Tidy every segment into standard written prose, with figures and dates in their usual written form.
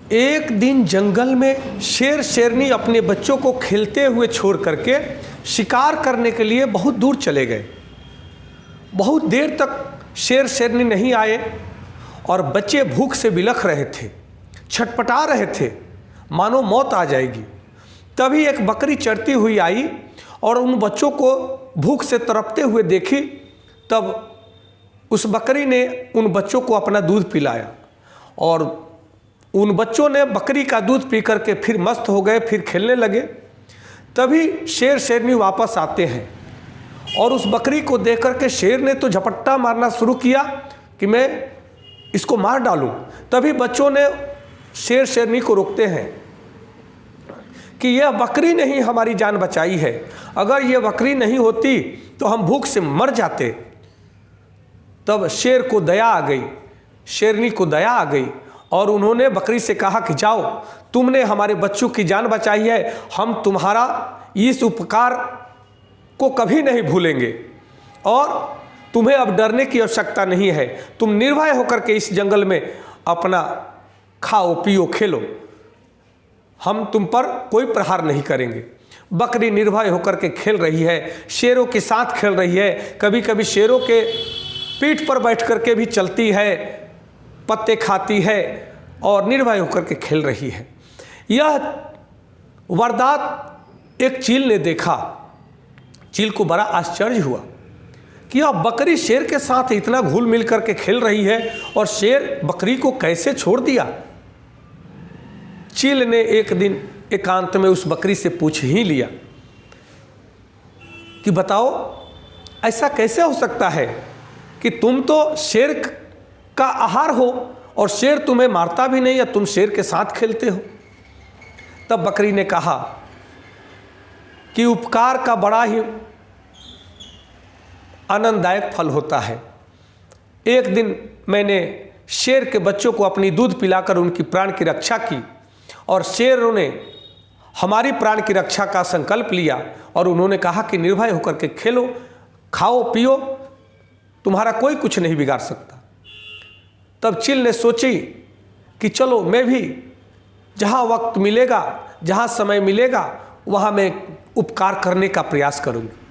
एक दिन जंगल में शेर शेरनी अपने बच्चों को खेलते हुए छोड़ करके शिकार करने के लिए बहुत दूर चले गए। बहुत देर तक शेर शेरनी नहीं आए और बच्चे भूख से बिलख रहे थे, छटपटा रहे थे, मानो मौत आ जाएगी। तभी एक बकरी चरती हुई आई और उन बच्चों को भूख से तड़पते हुए देखी। तब उस बकरी ने उन बच्चों को अपना दूध पिलाया और उन बच्चों ने बकरी का दूध पी करके फिर मस्त हो गए, फिर खेलने लगे। तभी शेर शेरनी वापस आते हैं और उस बकरी को देख करके शेर ने तो झपट्टा मारना शुरू किया कि मैं इसको मार डालूं। तभी बच्चों ने शेर शेरनी को रोकते हैं कि यह बकरी ने ही हमारी जान बचाई है, अगर यह बकरी नहीं होती तो हम भूख से मर जाते। तब शेर को दया आ गई, शेरनी को दया आ गई और उन्होंने बकरी से कहा कि जाओ, तुमने हमारे बच्चों की जान बचाई है, हम तुम्हारा इस उपकार को कभी नहीं भूलेंगे और तुम्हें अब डरने की आवश्यकता नहीं है। तुम निर्भय होकर के इस जंगल में अपना खाओ पियो खेलो, हम तुम पर कोई प्रहार नहीं करेंगे। बकरी निर्भय होकर के खेल रही है, शेरों के साथ खेल रही है, कभी कभी शेरों के पीठ पर बैठ करके भी चलती है, पत्ते खाती है और निर्भय होकर के खेल रही है। यह वारदात एक चील ने देखा। चील को बड़ा आश्चर्य हुआ कि यह बकरी शेर के साथ इतना घुल मिल करके खेल रही है और शेर बकरी को कैसे छोड़ दिया। चील ने एक दिन एकांत में उस बकरी से पूछ ही लिया कि बताओ, ऐसा कैसे हो सकता है कि तुम तो शेर का आहार हो और शेर तुम्हें मारता भी नहीं या तुम शेर के साथ खेलते हो। तब बकरी ने कहा कि उपकार का बड़ा ही आनंददायक फल होता है। एक दिन मैंने शेर के बच्चों को अपनी दूध पिलाकर उनकी प्राण की रक्षा की और शेरों ने हमारी प्राण की रक्षा का संकल्प लिया और उन्होंने कहा कि निर्भय होकर के खेलो, खाओ पियो, तुम्हारा कोई कुछ नहीं बिगाड़ सकता। तब चील ने सोची कि चलो मैं भी जहाँ वक्त मिलेगा, जहाँ समय मिलेगा, वहाँ मैं उपकार करने का प्रयास करूँगी।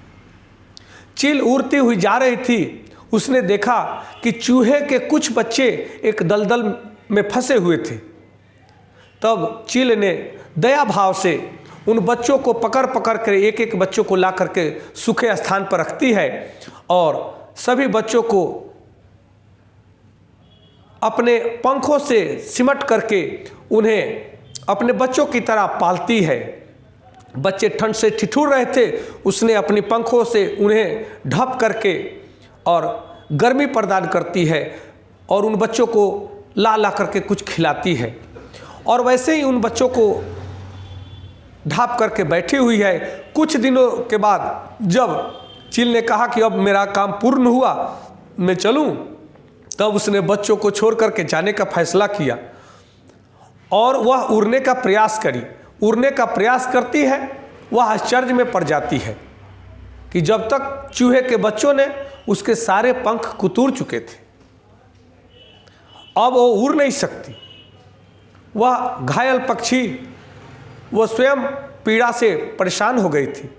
चील उड़ती हुई जा रही थी, उसने देखा कि चूहे के कुछ बच्चे एक दलदल में फंसे हुए थे। तब चील ने दया भाव से उन बच्चों को पकड़ पकड़ कर एक एक बच्चों को ला करके सूखे स्थान पर रखती है और सभी बच्चों को अपने पंखों से सिमट करके उन्हें अपने बच्चों की तरह पालती है। बच्चे ठंड से ठिठुर रहे थे, उसने अपनी पंखों से उन्हें ढक करके और गर्मी प्रदान करती है और उन बच्चों को ला ला करके कुछ खिलाती है और वैसे ही उन बच्चों को ढाप करके बैठी हुई है। कुछ दिनों के बाद जब चील ने कहा कि अब मेरा काम पूर्ण हुआ, मैं चलूं, तब उसने बच्चों को छोड़ करके जाने का फैसला किया और वह उड़ने का प्रयास करी। उड़ने का प्रयास करती है, वह आश्चर्य में पड़ जाती है कि जब तक चूहे के बच्चों ने उसके सारे पंख कुतूर चुके थे, अब वो उड़ नहीं सकती। वह घायल पक्षी, वह स्वयं पीड़ा से परेशान हो गई थी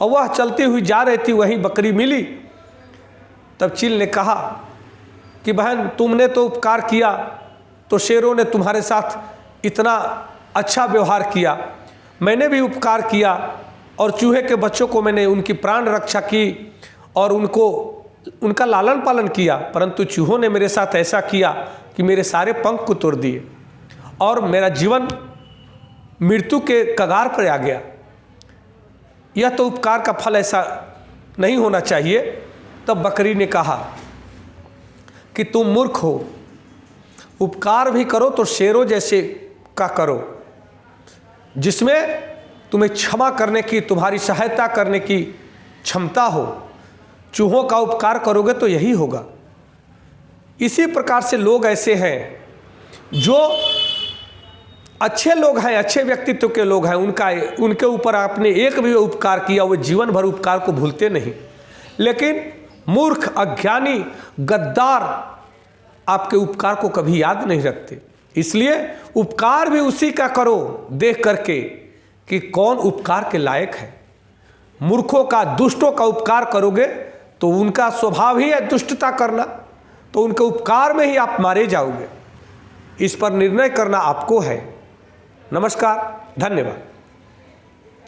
और वह चलती हुई जा रही थी, वहीं बकरी मिली। तब चील ने कहा कि बहन, तुमने तो उपकार किया, तो शेरों ने तुम्हारे साथ इतना अच्छा व्यवहार किया, मैंने भी उपकार किया और चूहे के बच्चों को मैंने उनकी प्राण रक्षा की और उनका लालन पालन किया, परंतु चूहों ने मेरे साथ ऐसा किया कि मेरे सारे पंख को तोड़ दिए और मेरा जीवन मृत्यु के कगार पर आ गया। यह तो उपकार का फल ऐसा नहीं होना चाहिए। तब बकरी ने कहा कि तुम मूर्ख हो, उपकार भी करो तो शेरों जैसे का करो, जिसमें तुम्हें क्षमा करने की, तुम्हारी सहायता करने की क्षमता हो। चूहों का उपकार करोगे तो यही होगा। इसी प्रकार से लोग ऐसे हैं जो अच्छे लोग हैं, अच्छे व्यक्तित्व के लोग हैं, उनके ऊपर आपने एक भी उपकार किया, वो जीवन भर उपकार को भूलते नहीं। लेकिन मूर्ख, अज्ञानी, गद्दार आपके उपकार को कभी याद नहीं रखते। इसलिए उपकार भी उसी का करो देख करके कि कौन उपकार के लायक है। मूर्खों का, दुष्टों का उपकार करोगे तो उनका स्वभाव ही है दुष्टता करना, तो उनके उपकार में ही आप मारे जाओगे। इस पर निर्णय करना आपको है। नमस्कार, धन्यवाद।